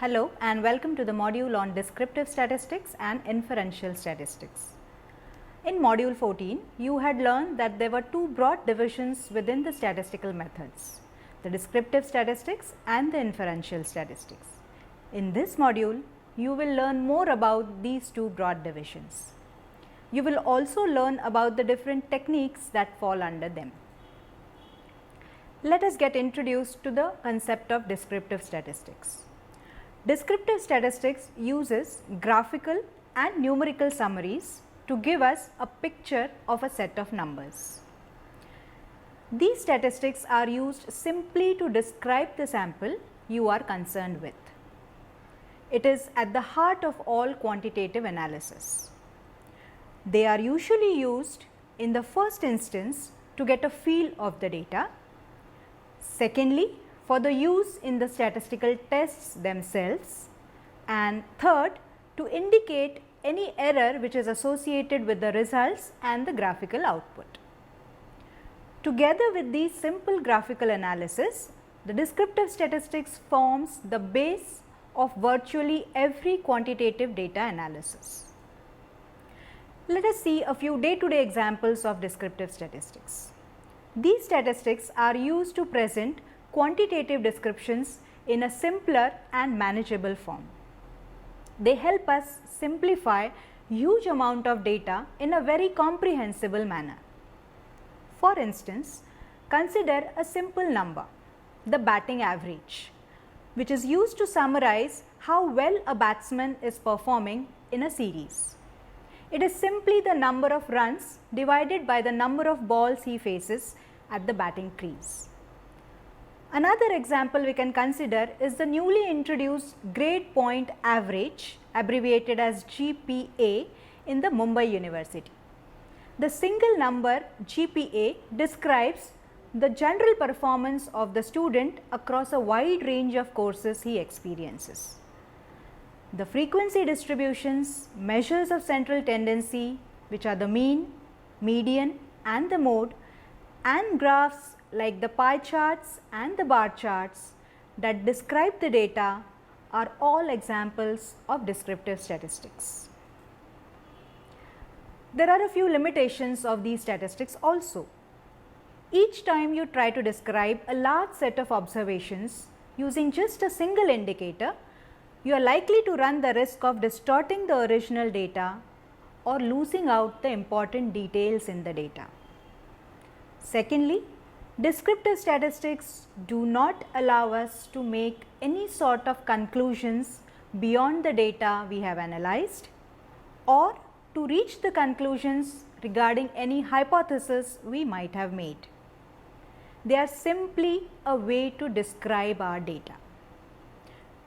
Hello and welcome to the module on Descriptive Statistics and Inferential Statistics. In module 14, you had learned that there were two broad divisions within the statistical methods, the Descriptive Statistics and the Inferential Statistics. In this module, you will learn more about these two broad divisions. You will also learn about the different techniques that fall under them. Let us get introduced to the concept of descriptive statistics. Descriptive statistics uses graphical and numerical summaries to give us a picture of a set of numbers. These statistics are used simply to describe the sample you are concerned with. It is at the heart of all quantitative analysis. They are usually used in the first instance to get a feel of the data. Secondly, for the use in the statistical tests themselves, and third, to indicate any error which is associated with the results and the graphical output. Together with these simple graphical analysis, the descriptive statistics forms the base of virtually every quantitative data analysis. Let us see a few day-to-day examples of descriptive statistics. These statistics are used to present quantitative descriptions in a simpler and manageable form. They help us simplify huge amount of data in a very comprehensible manner. For instance, consider a simple number, the batting average, which is used to summarize how well a batsman is performing in a series. It is simply the number of runs divided by the number of balls he faces at the batting crease. Another example we can consider is the newly introduced grade point average, abbreviated as GPA, in the Mumbai University. The single number GPA describes the general performance of the student across a wide range of courses he experiences. The frequency distributions, measures of central tendency, which are the mean, median and the mode, and graphs like the pie charts and the bar charts that describe the data are all examples of descriptive statistics. There are a few limitations of these statistics also. Each time you try to describe a large set of observations using just a single indicator, you are likely to run the risk of distorting the original data or losing out the important details in the data. Secondly, descriptive statistics do not allow us to make any sort of conclusions beyond the data we have analyzed or to reach the conclusions regarding any hypothesis we might have made. They are simply a way to describe our data.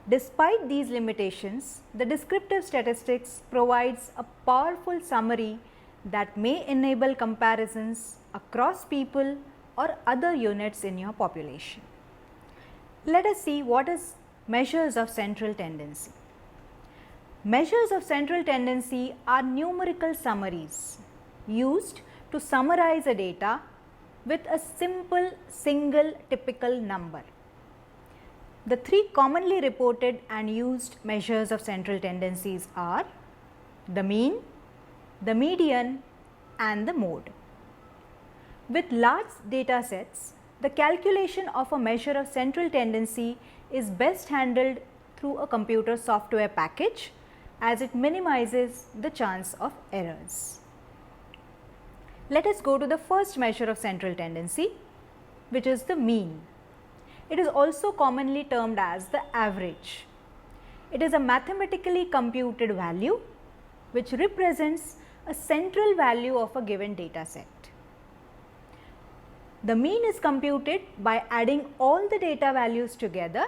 Despite these limitations, the descriptive statistics provides a powerful summary that may enable comparisons across people or other units in your population. Let us see what is measures of central tendency. Measures of central tendency are numerical summaries used to summarize a data with a simple single typical number. The three commonly reported and used measures of central tendencies are the mean, the median and the mode. With large data sets, the calculation of a measure of central tendency is best handled through a computer software package, as it minimizes the chance of errors. Let us go to the first measure of central tendency, which is the mean. It is also commonly termed as the average. It is a mathematically computed value which represents a central value of a given data set. The mean is computed by adding all the data values together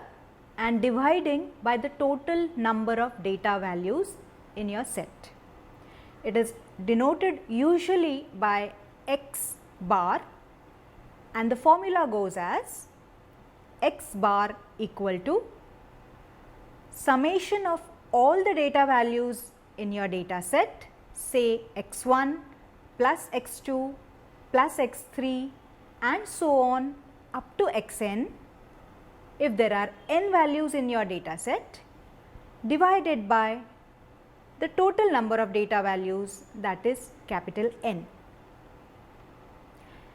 and dividing by the total number of data values in your set. It is denoted usually by x bar, and the formula goes as x bar equal to summation of all the data values in your data set, say x1 plus x2 plus x3 and so on up to xn. If there are n values in your data set, divided by the total number of data values, that is capital N.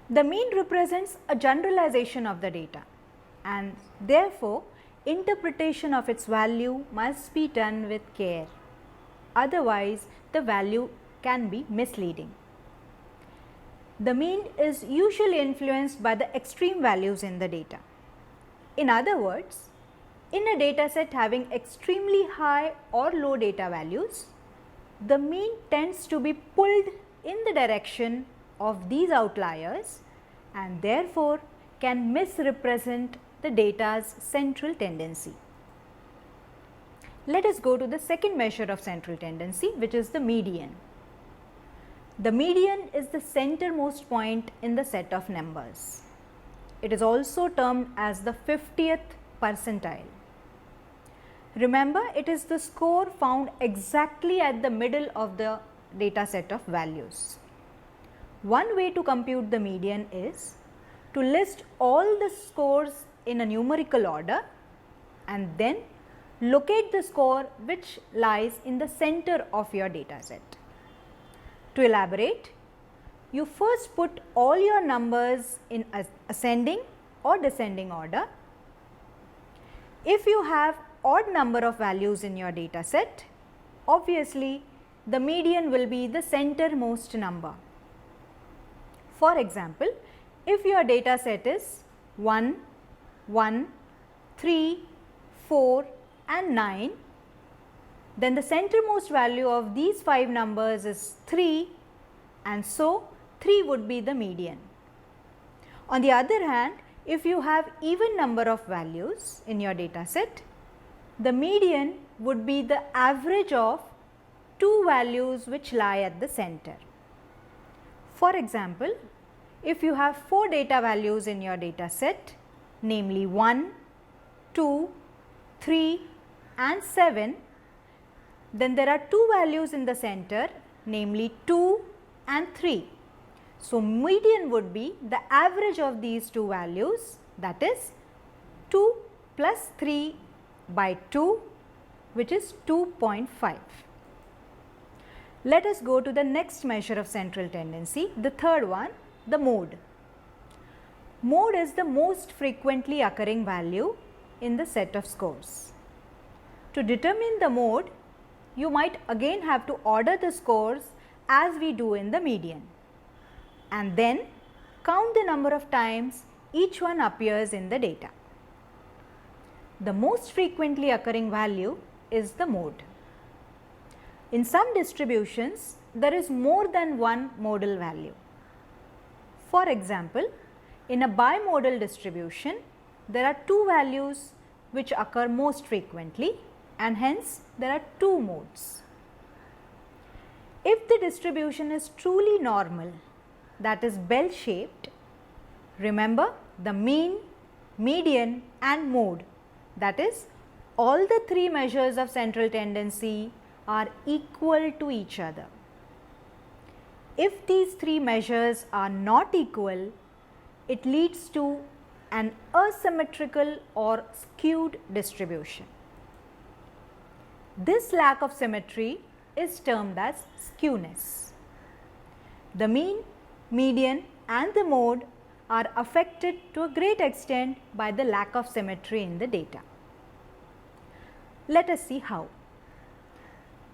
The mean represents a generalization of the data, and therefore interpretation of its value must be done with care, otherwise the value can be misleading. The mean is usually influenced by the extreme values in the data. In other words, in a data set having extremely high or low data values, the mean tends to be pulled in the direction of these outliers and therefore can misrepresent the data's central tendency. Let us go to the second measure of central tendency, which is the median. The median is the centermost point in the set of numbers. It is also termed as the 50th percentile. Remember, it is the score found exactly at the middle of the data set of values. One way to compute the median is to list all the scores in a numerical order and then locate the score which lies in the center of your data set. To elaborate, you first put all your numbers in ascending or descending order. If you have odd number of values in your data set, obviously the median will be the centermost number. For example, if your data set is 1, 1, 3, 4 and 9, then the centermost value of these 5 numbers is 3, and so 3 would be the median. On the other hand, if you have even number of values in your data set, the median would be the average of 2 values which lie at the center. For example, if you have 4 data values in your data set, namely 1, 2, 3 and 7, then there are 2 values in the center, namely 2 and 3. So, median would be the average of these 2 values, that is 2 plus 3 by 2, which is 2.5. Let us go to the next measure of central tendency, the third one, the mode. Mode is the most frequently occurring value in the set of scores. To determine the mode, you might again have to order the scores as we do in the median, and then count the number of times each one appears in the data. The most frequently occurring value is the mode. In some distributions, there is more than one modal value. For example, in a bimodal distribution, there are 2 values which occur most frequently, and hence there are 2 modes. If the distribution is truly normal, that is bell shaped, remember the mean, median and mode, that is all the 3 measures of central tendency are equal to each other. If these 3 measures are not equal, it leads to an asymmetrical or skewed distribution. This lack of symmetry is termed as skewness. The mean, median and the mode are affected to a great extent by the lack of symmetry in the data. Let us see how.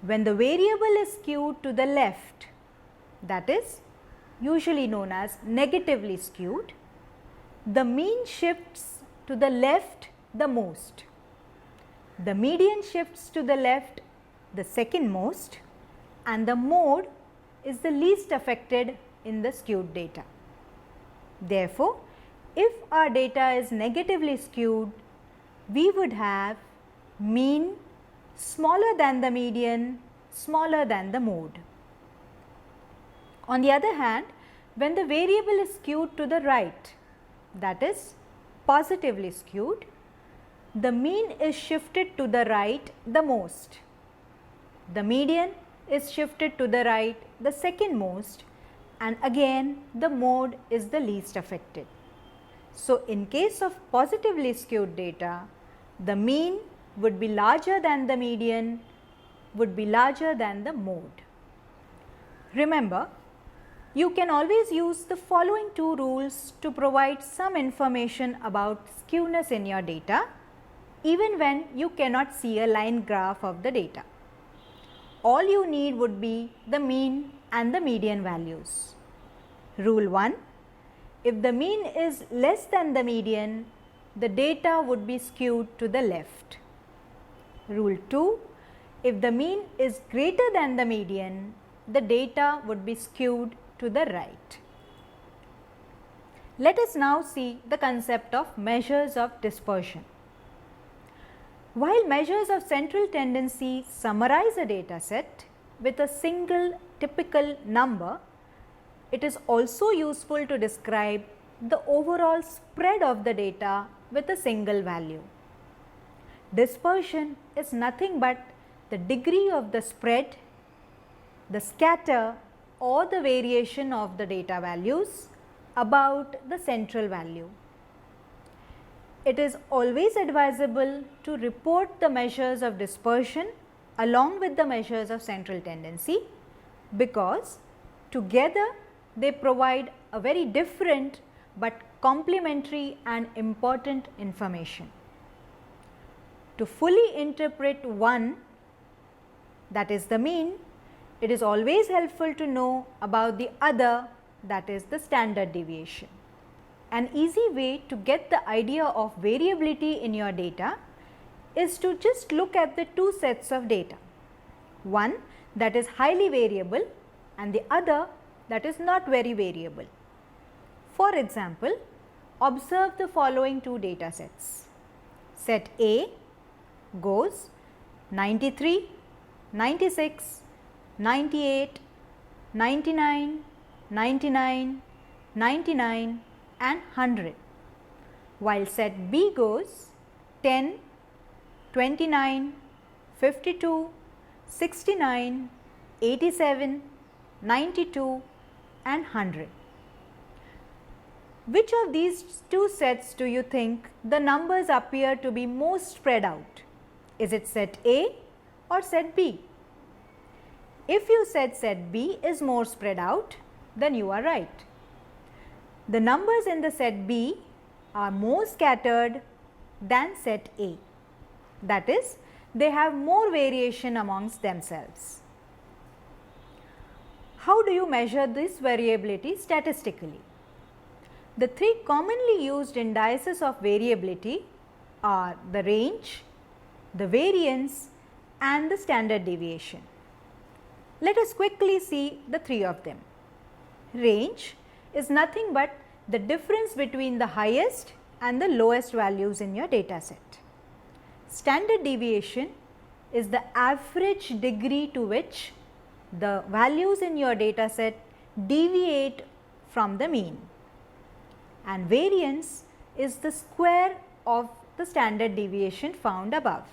When the variable is skewed to the left, that is usually known as negatively skewed, the mean shifts to the left the most. The median shifts to the left the second most, and the mode is the least affected in the skewed data. Therefore, if our data is negatively skewed, we would have mean smaller than the median, smaller than the mode. On the other hand, when the variable is skewed to the right, that is positively skewed, the mean is shifted to the right the most. The median is shifted to the right the second most, and again the mode is the least affected. So, in case of positively skewed data, the mean, would be larger than the median would be larger than the mode. Remember, you can always use the following two rules to provide some information about skewness in your data, even when you cannot see a line graph of the data. All you need would be the mean and the median values. Rule 1, if the mean is less than the median, the data would be skewed to the left. Rule 2, if the mean is greater than the median, the data would be skewed to the right. Let us now see the concept of measures of dispersion. While measures of central tendency summarize a data set with a single typical number, it is also useful to describe the overall spread of the data with a single value. Dispersion is nothing but the degree of the spread, the scatter or the variation of the data values about the central value. It is always advisable to report the measures of dispersion along with the measures of central tendency, because together they provide a very different but complementary and important information. To fully interpret one, that is the mean, it is always helpful to know about the other, that is the standard deviation. An easy way to get the idea of variability in your data is to just look at the two sets of data, one that is highly variable and the other that is not very variable. For example, observe the following two data sets. Set A goes 93, 96, 98, 99, 99, 99 and 100, while set B goes 10, 29, 52, 69, 87, 92 and 100. Which of these two sets do you think the numbers appear to be most spread out? Is it set A or set B? If you said set B is more spread out, then you are right. The numbers in the set B are more scattered than set A. That is, they have more variation amongst themselves. How do you measure this variability statistically? The three commonly used indices of variability are the range, the variance and the standard deviation. Let us quickly see the three of them. Range is nothing but the difference between the highest and the lowest values in your data set. Standard deviation is the average degree to which the values in your data set deviate from the mean, and variance is the square of the standard deviation found above.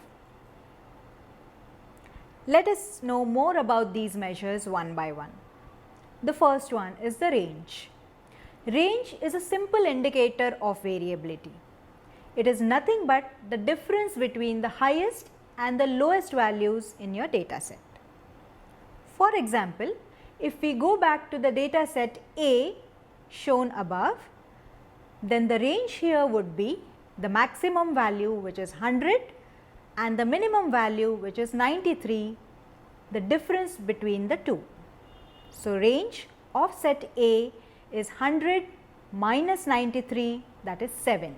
Let us know more about these measures one by one. The first one is the range. Range is a simple indicator of variability. It is nothing but the difference between the highest and the lowest values in your data set. For example, if we go back to the data set A shown above, then the range here would be the maximum value, which is 100, and the minimum value, which is 93, the difference between the two. So, range of set A is 100 minus 93, that is 7.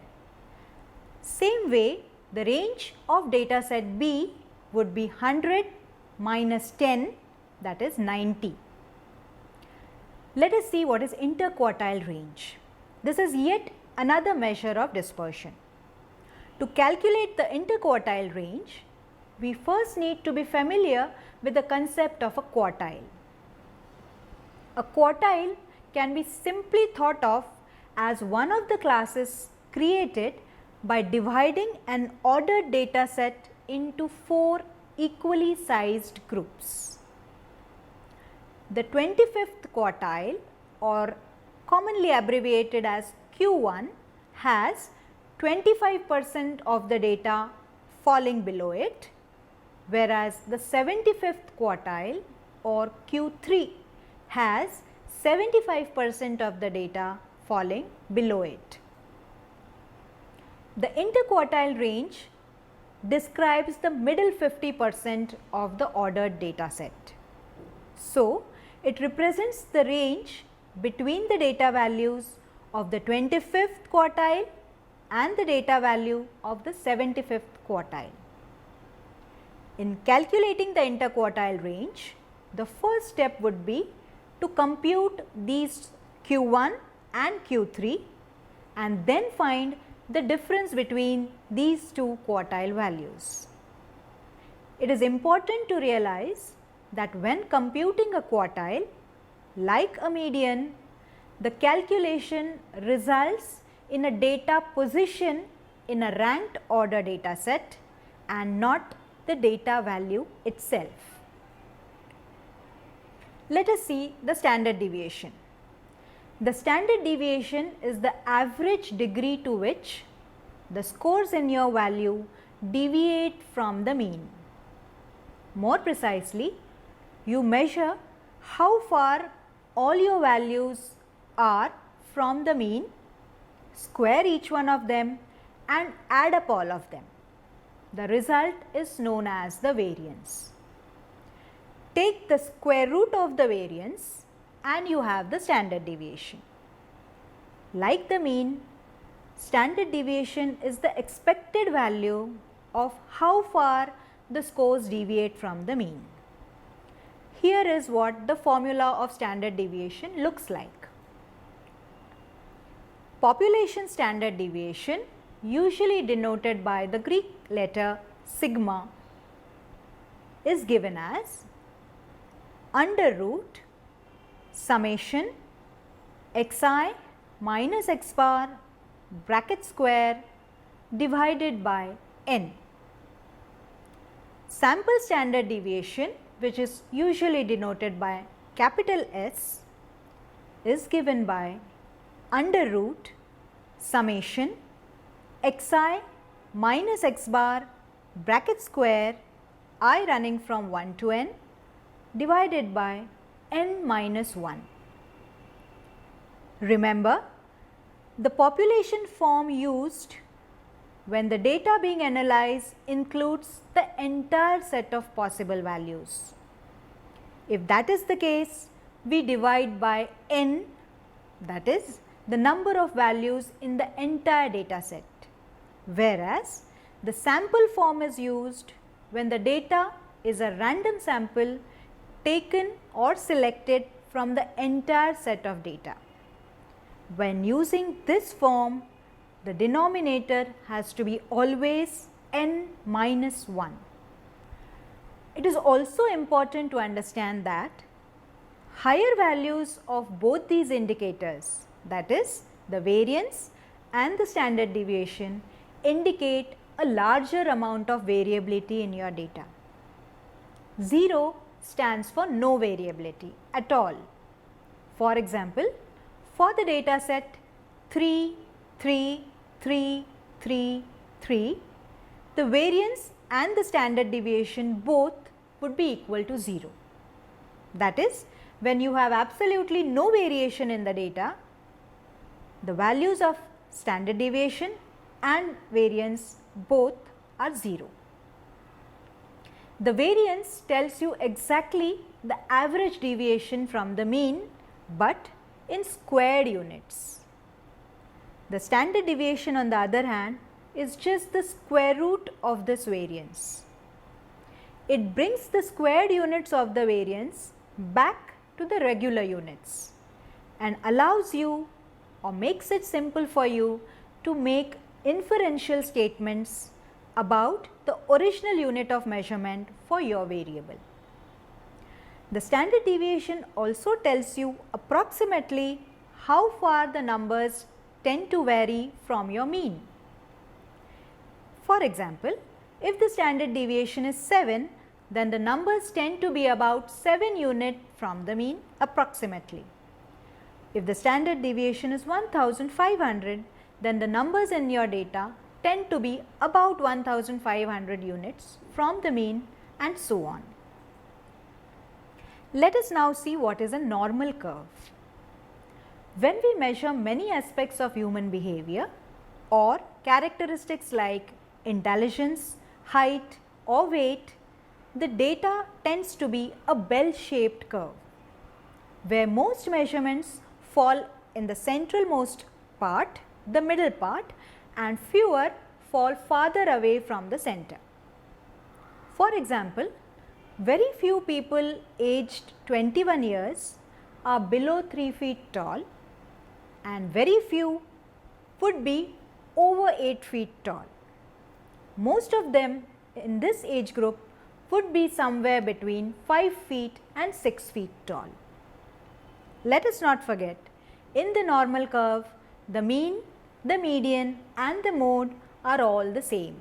Same way, the range of data set B would be 100 minus 10, that is 90. Let us see what is interquartile range. This is yet another measure of dispersion. To calculate the interquartile range, we first need to be familiar with the concept of a quartile. A quartile can be simply thought of as one of the classes created by dividing an ordered data set into 4 equally sized groups. The 25th quartile, or commonly abbreviated as Q1, has 25% of the data falling below it, whereas the 75th quartile or Q3 has 75% of the data falling below it. The interquartile range describes the middle 50% of the ordered data set. So, it represents the range between the data values of the 25th quartile and the data value of the 75th quartile. In calculating the interquartile range, the first step would be to compute these Q1 and Q3 and then find the difference between these two quartile values. It is important to realize that when computing a quartile, like a median, the calculation results in a data position in a ranked order data set and not the data value itself. Let us see the standard deviation. The standard deviation is the average degree to which the scores in your value deviate from the mean. More precisely, you measure how far all your values are from the mean, square each one of them and add up all of them. The result is known as the variance. Take the square root of the variance and you have the standard deviation. Like the mean, standard deviation is the expected value of how far the scores deviate from the mean. Here is what the formula of standard deviation looks like. Population standard deviation, usually denoted by the Greek letter sigma, is given as under root summation xi minus x bar bracket square divided by n. Sample standard deviation, which is usually denoted by capital S, is given by under root summation xi minus x bar bracket square I running from 1 to n divided by n minus 1. Remember, the population form used when the data being analyzed includes the entire set of possible values. If that is the case, we divide by n, that is the number of values in the entire data set, whereas the sample form is used when the data is a random sample taken or selected from the entire set of data. When using this form, the denominator has to be always n minus 1. It is also important to understand that higher values of both these indicators, that is the variance and the standard deviation, indicate a larger amount of variability in your data. 0 stands for no variability at all. For example, for the data set 3, 3, 3, 3, 3, the variance and the standard deviation both would be equal to 0. That is, when you have absolutely no variation in the data, the values of standard deviation and variance both are 0. The variance tells you exactly the average deviation from the mean, but in squared units. The standard deviation, on the other hand, is just the square root of this variance. It brings the squared units of the variance back to the regular units and allows you or makes it simple for you to make inferential statements about the original unit of measurement for your variable. The standard deviation also tells you approximately how far the numbers tend to vary from your mean. For example, if the standard deviation is 7, then the numbers tend to be about 7 units from the mean approximately. If the standard deviation is 1500, then the numbers in your data tend to be about 1500 units from the mean and so on. Let us now see what is a normal curve. When we measure many aspects of human behavior or characteristics like intelligence, height or weight, the data tends to be a bell-shaped curve, where most measurements fall in the centralmost part, the middle part, and fewer fall farther away from the center. For example, very few people aged 21 years are below 3 feet tall and very few would be over 8 feet tall. Most of them in this age group would be somewhere between 5 feet and 6 feet tall. Let us not forget, in the normal curve, the mean, the median and the mode are all the same.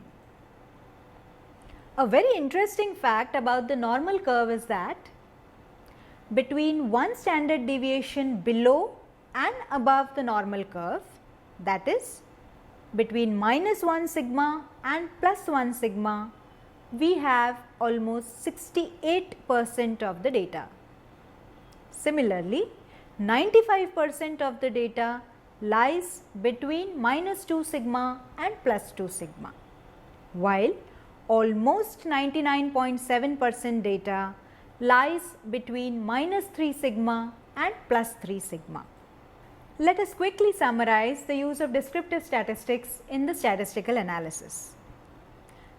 A very interesting fact about the normal curve is that between one standard deviation below and above the normal curve, that is between -1 sigma and +1 sigma, we have almost 68% of the data. Similarly, 95% of the data lies between -2 sigma and +2 sigma, while almost 99.7% data lies between -3 sigma and +3 sigma. Let us quickly summarize the use of descriptive statistics in the statistical analysis.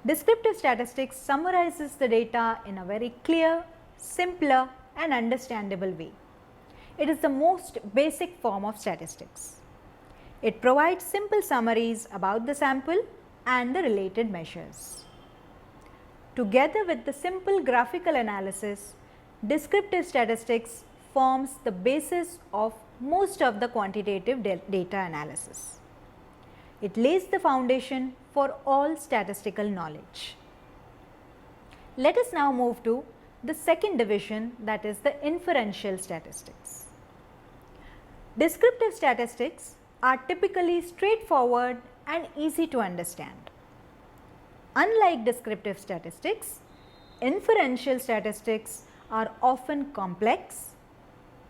Descriptive statistics summarizes the data in a very clear, simpler and understandable way. It is the most basic form of statistics. It provides simple summaries about the sample and the related measures. Together with the simple graphical analysis, descriptive statistics forms the basis of most of the quantitative data analysis. It lays the foundation for all statistical knowledge. Let us now move to the second division, that is the inferential statistics. Descriptive statistics are typically straightforward and easy to understand. Unlike descriptive statistics, inferential statistics are often complex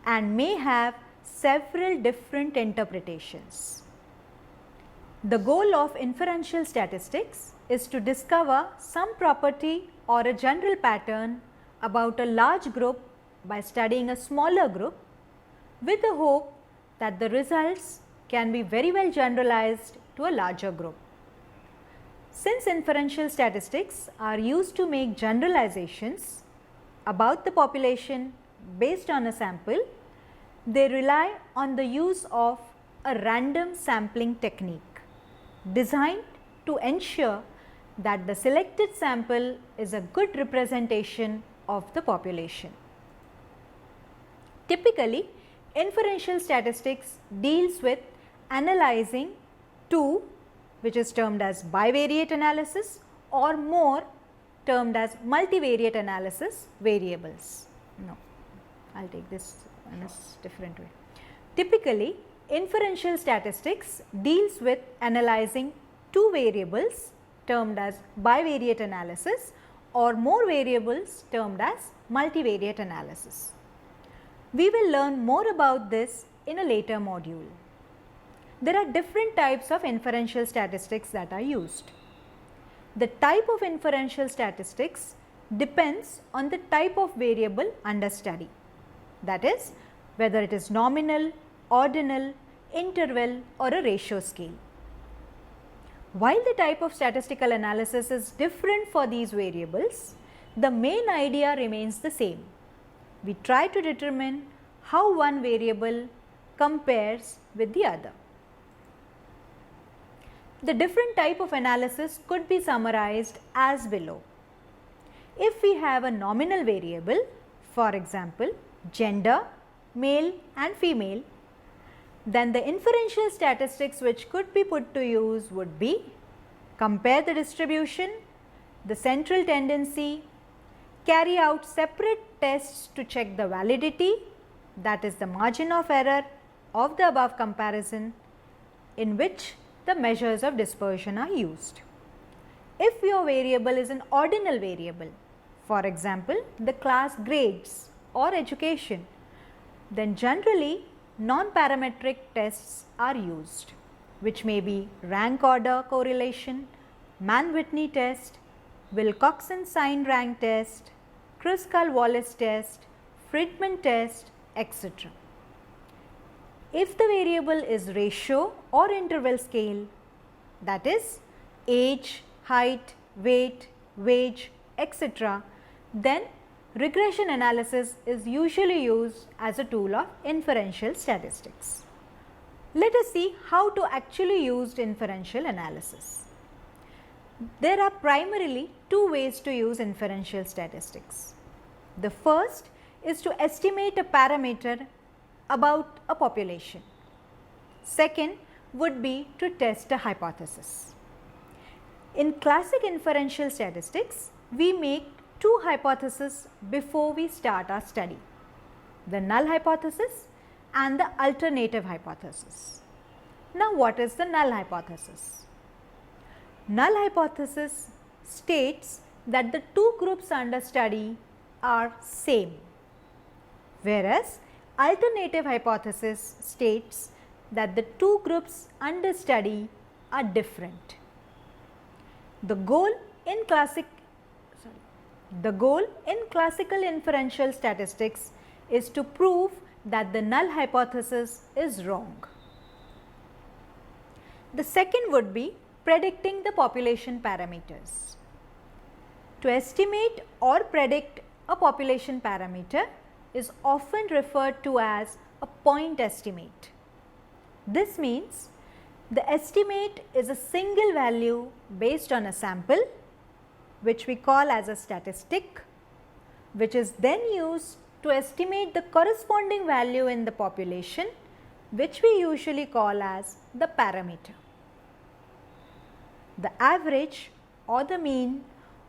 and may have several different interpretations. The goal of inferential statistics is to discover some property or a general pattern about a large group by studying a smaller group, with the hope that the results can be very well generalized to a larger group. Since inferential statistics are used to make generalizations about the population based on a sample, they rely on the use of a random sampling technique designed to ensure that the selected sample is a good representation of the population. Typically, inferential statistics deals with analyzing two, which is termed as bivariate analysis, or more, termed as multivariate analysis variables. No, I will take this in a different way. Typically, inferential statistics deals with analyzing two variables termed as bivariate analysis, or more variables termed as multivariate analysis. We will learn more about this in a later module. There are different types of inferential statistics that are used. The type of inferential statistics depends on the type of variable under study, that is, whether it is nominal, ordinal, interval or a ratio scale. While the type of statistical analysis is different for these variables, the main idea remains the same. We try to determine how one variable compares with the other. The different type of analysis could be summarized as below. If we have a nominal variable, for example, gender, male and female, then the inferential statistics which could be put to use would be compare the distribution, the central tendency, carry out separate tests to check the validity, that is the margin of error of the above comparison, in which the measures of dispersion are used. If your variable is an ordinal variable, for example, the class grades or education, then generally non-parametric tests are used, which may be rank order correlation, Mann-Whitney test, Wilcoxon sign rank test, Kruskal-Wallis test, Friedman test, etc. If the variable is ratio or interval scale, that is age, height, weight, wage, etc., then regression analysis is usually used as a tool of inferential statistics. Let us see how to actually use inferential analysis. There are primarily two ways to use inferential statistics. The first is to estimate a parameter about a population. Second would be to test a hypothesis. In classic inferential statistics, we make two hypotheses before we start our study, the null hypothesis and the alternative hypothesis. Now, what is the null hypothesis? Null hypothesis states that the two groups under study are same, whereas alternative hypothesis states that the two groups under study are different. The goal in classical inferential statistics is to prove that the null hypothesis is wrong. The second would be predicting the population parameters. To estimate or predict a population parameter is often referred to as a point estimate. This means the estimate is a single value based on a sample, which we call as a statistic, which is then used to estimate the corresponding value in the population, which we usually call as the parameter. The average or the mean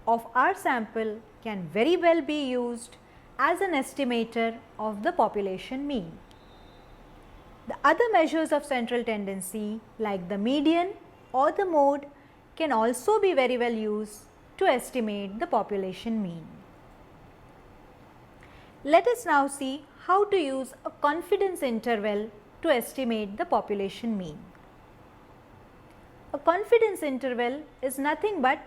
of our sample can very well be used as an estimator of the population mean. The other measures of central tendency like the median or the mode can also be very well used to estimate the population mean. Let us now see how to use a confidence interval to estimate the population mean. A confidence interval is nothing but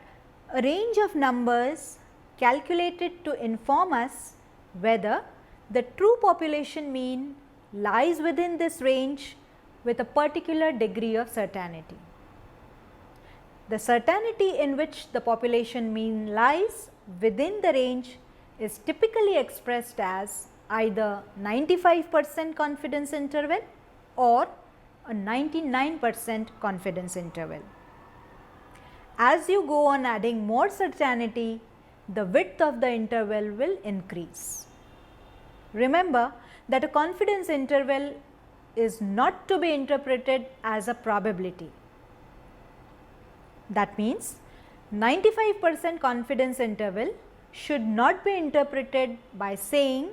a range of numbers calculated to inform us whether the true population mean lies within this range with a particular degree of certainty. The certainty in which the population mean lies within the range is typically expressed as either 95% confidence interval or a 99% confidence interval. As you go on adding more certainty, the width of the interval will increase. Remember that a confidence interval is not to be interpreted as a probability. That means 95% confidence interval should not be interpreted by saying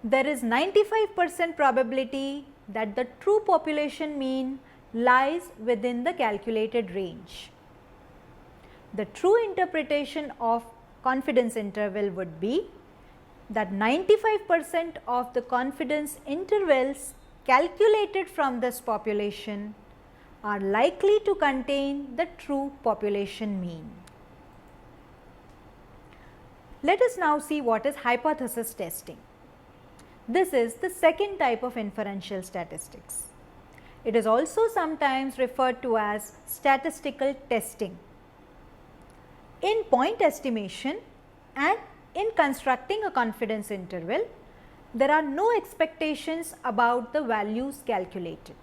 there is 95% probability that the true population mean lies within the calculated range. The true interpretation of confidence interval would be that 95% of the confidence intervals calculated from this population are likely to contain the true population mean. Let us now see what is hypothesis testing. This is the second type of inferential statistics. It is also sometimes referred to as statistical testing. In point estimation and in constructing a confidence interval, there are no expectations about the values calculated,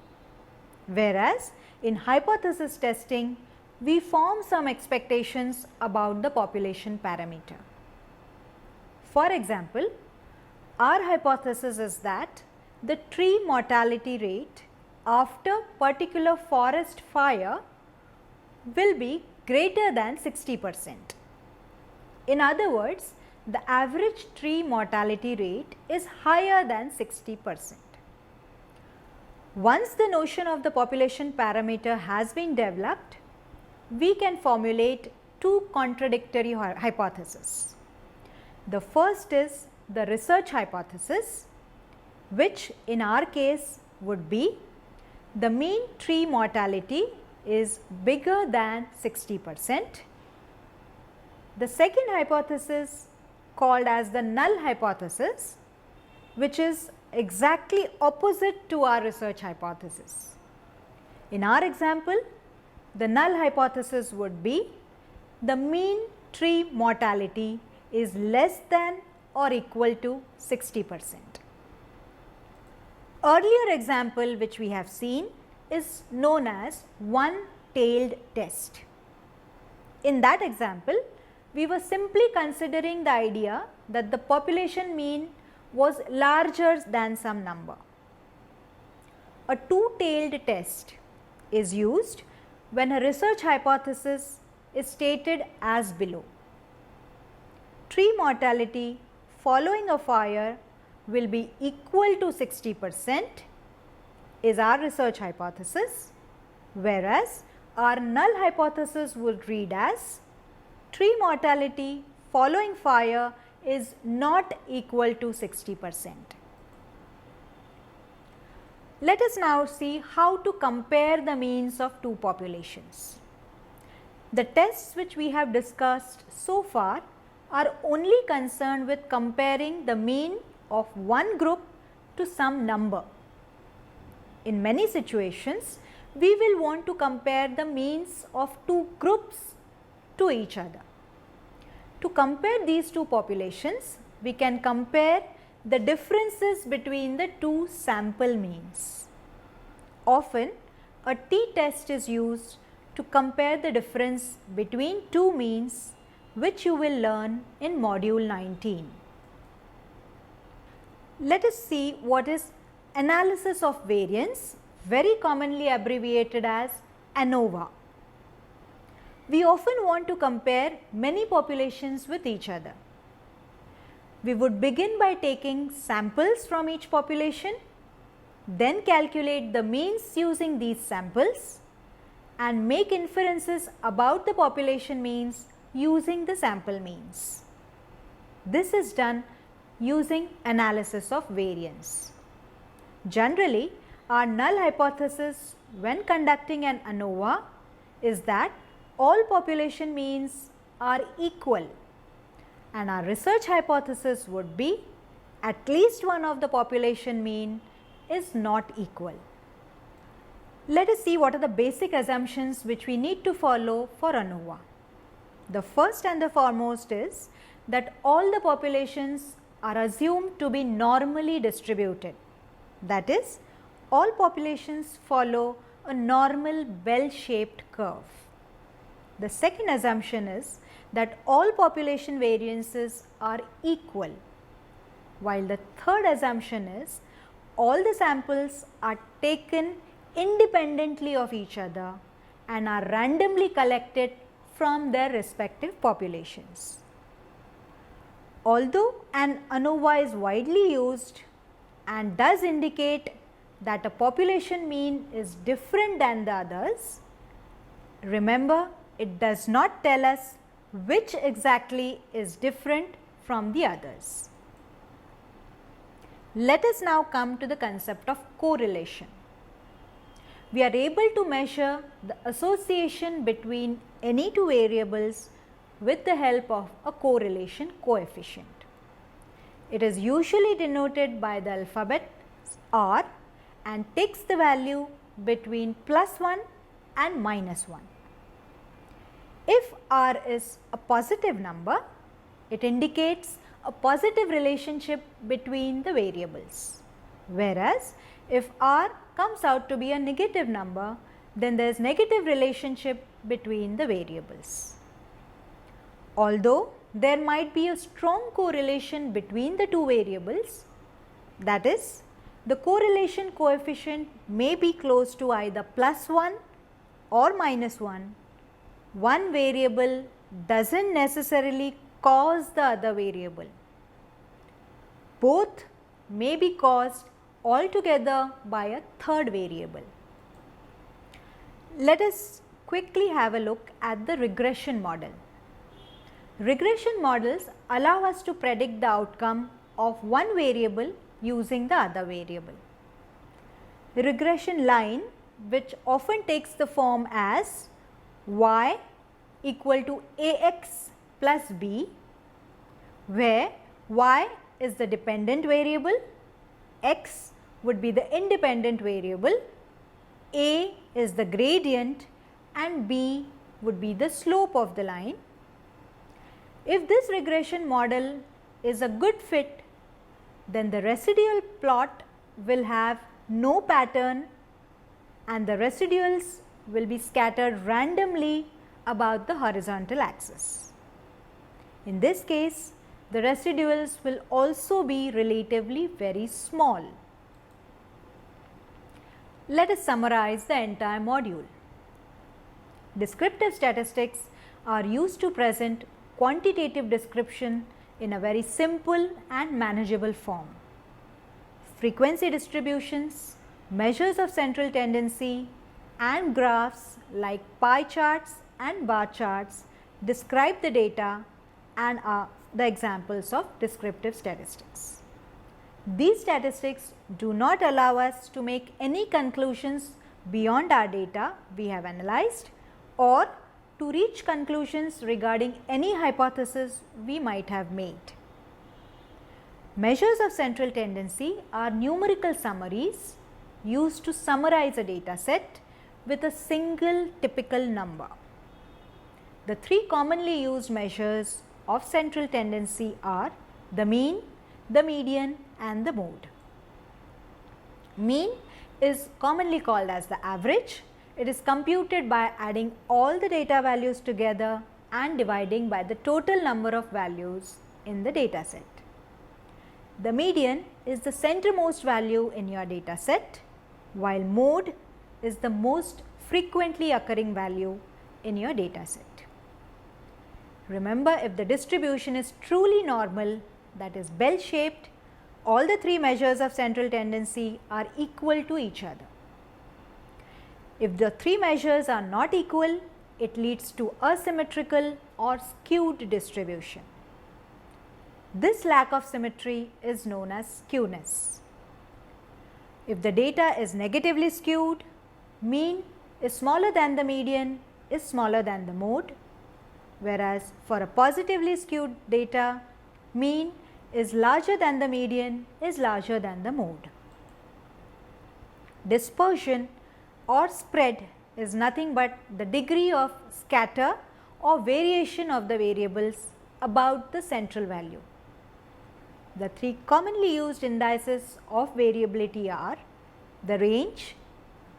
whereas in hypothesis testing, we form some expectations about the population parameter. For example, our hypothesis is that the tree mortality rate after particular forest fire will be greater than 60%. In other words, the average tree mortality rate is higher than 60%. Once the notion of the population parameter has been developed, we can formulate two contradictory hypotheses. The first is the research hypothesis, which in our case would be the mean tree mortality is bigger than 60%. The second hypothesis, called as the null hypothesis, which is exactly opposite to our research hypothesis. In our example, the null hypothesis would be the mean tree mortality is less than or equal to 60%. Earlier example which we have seen is known as one-tailed test. In that example, we were simply considering the idea that the population mean was larger than some number. A two-tailed test is used when a research hypothesis is stated as below. Tree mortality following a fire will be equal to 60% is our research hypothesis, whereas our null hypothesis would read as tree mortality following fire is not equal to 60%. Let us now see how to compare the means of two populations. The tests which we have discussed so far are only concerned with comparing the mean of one group to some number. In many situations, we will want to compare the means of two groups to each other. To compare these two populations, we can compare the differences between the two sample means. Often, a t-test is used to compare the difference between two means, which you will learn in module 19. Let us see what is analysis of variance, very commonly abbreviated as ANOVA. We often want to compare many populations with each other. We would begin by taking samples from each population, then calculate the means using these samples and make inferences about the population means using the sample means. This is done using analysis of variance. Generally, our null hypothesis when conducting an ANOVA is that all population means are equal, and our research hypothesis would be at least one of the population mean is not equal. Let us see what are the basic assumptions which we need to follow for ANOVA. The first and the foremost is that all the populations are assumed to be normally distributed. That is, all populations follow a normal bell-shaped curve. The second assumption is that all population variances are equal, while the third assumption is all the samples are taken independently of each other and are randomly collected from their respective populations. Although an ANOVA is widely used and does indicate that a population mean is different than the others, remember, it does not tell us which exactly is different from the others. Let us now come to the concept of correlation. We are able to measure the association between any two variables with the help of a correlation coefficient. It is usually denoted by the alphabet R and takes the value between +1 and -1. If R is a positive number, it indicates a positive relationship between the variables, whereas if R comes out to be a negative number, then there is negative relationship between the variables. Although there might be a strong correlation between the two variables, that is, the correlation coefficient may be close to either +1 or -1, one variable does not necessarily cause the other variable. Both may be caused altogether by a third variable. Let us quickly have a look at the regression model. Regression models allow us to predict the outcome of one variable using the other variable. The regression line, which often takes the form as y equal to ax plus b, where y is the dependent variable, x would be the independent variable, a is the gradient and b would be the slope of the line. If this regression model is a good fit, then the residual plot will have no pattern and the residuals will be scattered randomly about the horizontal axis. In this case, the residuals will also be relatively very small. Let us summarize the entire module. Descriptive statistics are used to present quantitative description in a very simple and manageable form. Frequency distributions, measures of central tendency and graphs like pie charts and bar charts describe the data and are the examples of descriptive statistics. These statistics do not allow us to make any conclusions beyond our data we have analyzed or to reach conclusions regarding any hypothesis we might have made. Measures of central tendency are numerical summaries used to summarize a data set with a single typical number. The three commonly used measures of central tendency are the mean, the median and the mode. Mean is commonly called as the average. It is computed by adding all the data values together and dividing by the total number of values in the data set. The median is the centermost value in your data set, while mode is the most frequently occurring value in your data set. Remember, if the distribution is truly normal, that is bell shaped, all the three measures of central tendency are equal to each other. If the three measures are not equal, it leads to asymmetrical or skewed distribution. This lack of symmetry is known as skewness. If the data is negatively skewed, mean is smaller than the median is smaller than the mode, whereas for a positively skewed data, mean is larger than the median is larger than the mode. Dispersion or spread is nothing but the degree of scatter or variation of the variables about the central value. The three commonly used indices of variability are the range,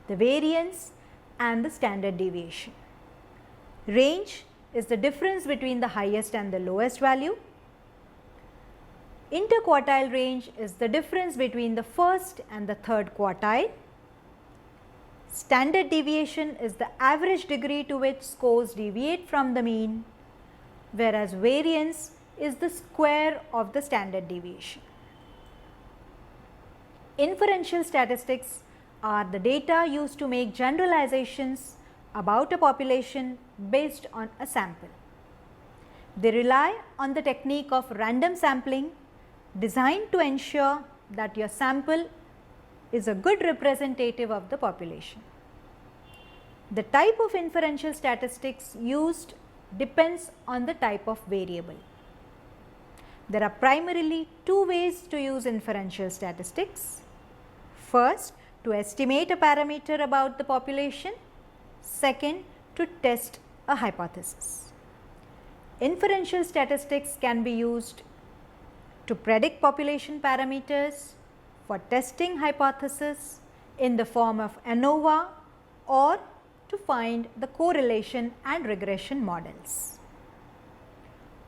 the variance and the standard deviation. Range is the difference between the highest and the lowest value. Interquartile range is the difference between the first and the third quartile. Standard deviation is the average degree to which scores deviate from the mean, whereas variance is the square of the standard deviation. Inferential statistics are the data used to make generalizations about a population based on a sample. They rely on the technique of random sampling designed to ensure that your sample is a good representative of the population. The type of inferential statistics used depends on the type of variable. There are primarily two ways to use inferential statistics. First, to estimate a parameter about the population. Second, to test a hypothesis. Inferential statistics can be used to predict population parameters, for testing hypothesis in the form of ANOVA, or to find the correlation and regression models.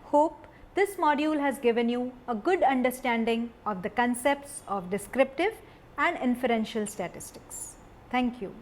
Hope this module has given you a good understanding of the concepts of descriptive and inferential statistics. Thank you.